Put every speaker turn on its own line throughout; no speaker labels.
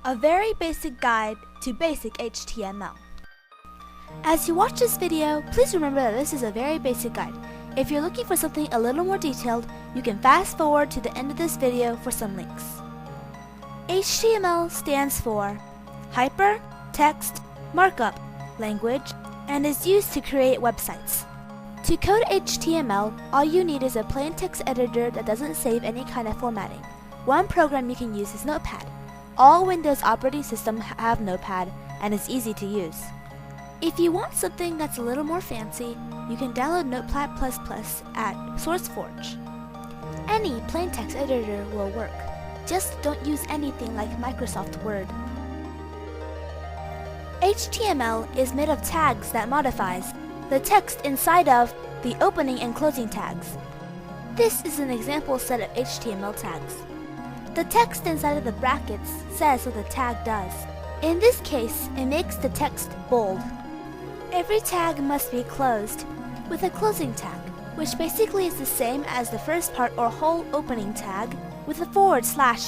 A very basic guide to basic HTML. As you watch this video, please remember that this is a very basic guide. If you're looking for something a little more detailed, you can fast forward to the end of this video for some links. HTML stands for Hypertext Markup Language and is used to create websites. To code HTML, all you need is a plain text editor that doesn't save any kind of formatting. One program you can use is Notepad. All Windows operating systems have Notepad and is easy to use. If you want something that's a little more fancy, you can download Notepad++ at SourceForge. Any plain text editor will work. Just don't use anything like Microsoft Word. HTML is made of tags that modifies the text inside of the opening and closing tags. This is an example set of HTML tags. The text inside of the brackets says what the tag does. In this case, it makes the text bold. Every tag must be closed with a closing tag, which basically is the same as the first part or whole opening tag with a /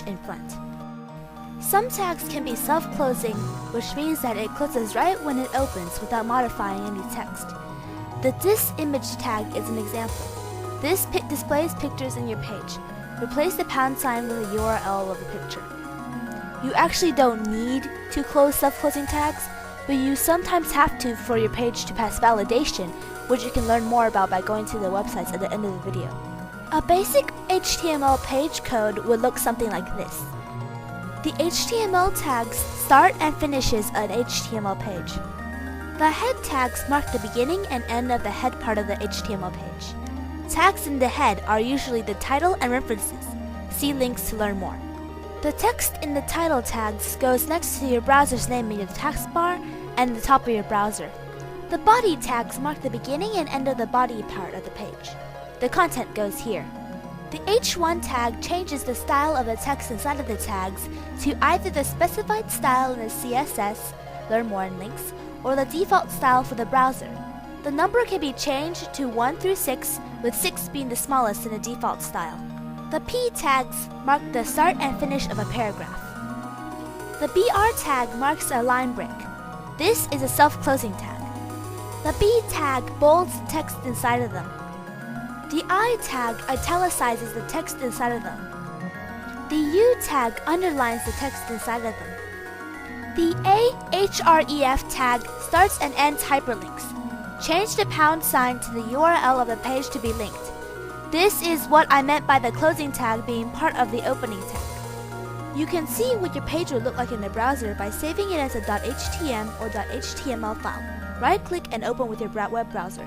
in front. Some tags can be self-closing, which means that it closes right when it opens without modifying any text. The DISTimage tag is an example. This displays pictures in your page. Replace the # with the URL of the picture. You actually don't need to close self-closing tags, but you sometimes have to for your page to pass validation, which you can learn more about by going to the websites at the end of the video. A basic HTML page code would look something like this. The HTML tags start and finishes an HTML page. The head tags mark the beginning and end of the head part of the HTML page. Tags in the head are usually the title and references. See links to learn more. The text in the title tags goes next to your browser's name in your taskbar and the top of your browser. The body tags mark the beginning and end of the body part of the page. The content goes here. The H1 tag changes the style of the text inside of the tags to either the specified style in the CSS, learn more in links, or the default style for the browser. The number can be changed to 1 through 6, with 6 being the smallest in the default style. The P tags mark the start and finish of a paragraph. The BR tag marks a line break. This is a self-closing tag. The B tag bolds the text inside of them. The I tag italicizes the text inside of them. The U tag underlines the text inside of them. The AHREF tag starts and ends hyperlinks. Change the # to the URL of the page to be linked. This is what I meant by the closing tag being part of the opening tag. You can see what your page will look like in the browser by saving it as a .htm or .html file. Right-click and open with your web browser.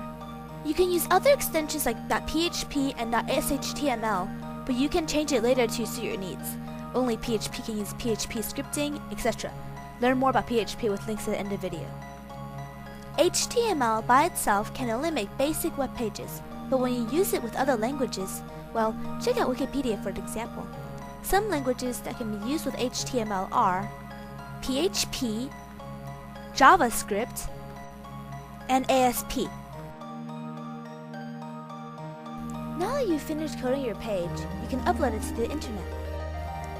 You can use other extensions like .php and .shtml, but you can change it later to suit your needs. Only PHP can use PHP scripting, etc. Learn more about PHP with links at the end of the video. HTML by itself can only make basic web pages, but when you use it with other languages, well, check out Wikipedia for an example. Some languages that can be used with HTML are PHP, JavaScript, and ASP. Now that you've finished coding your page, you can upload it to the internet.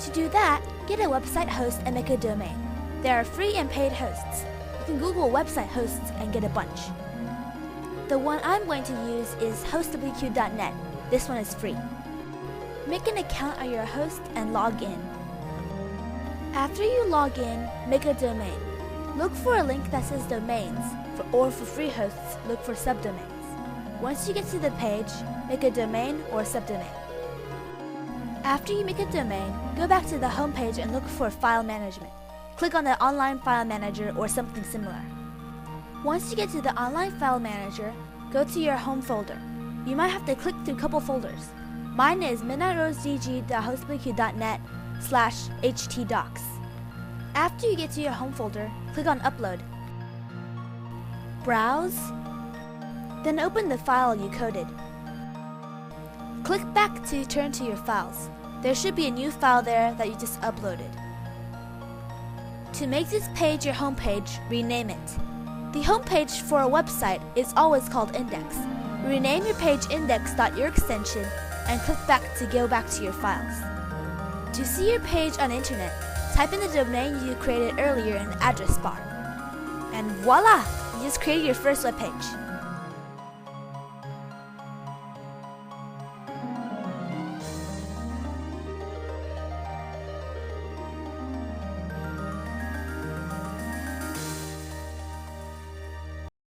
To do that, get a website host and make a domain. There are free and paid hosts. You can Google website hosts and get a bunch. The one I'm going to use is hostwq.net. This one is free. Make an account on your host and log in. After you log in, make a domain. Look for a link that says domains, or for free hosts, look for subdomains. Once you get to the page, make a domain or a subdomain. After you make a domain, go back to the home page and look for file management. Click on the Online File Manager or something similar. Once you get to the Online File Manager, go to your home folder. You might have to click through a couple folders. Mine is midnightrosedg.hostwq.net/htdocs. After you get to your home folder, click on Upload. Browse, then open the file you coded. Click back to turn to your files. There should be a new file there that you just uploaded. To make this page your home page, rename it. The home page for a website is always called index. Rename your page index.your extension and click back to go back to your files. To see your page on the internet, Type in the domain you created earlier in the address bar. And voila! You just created your first web page.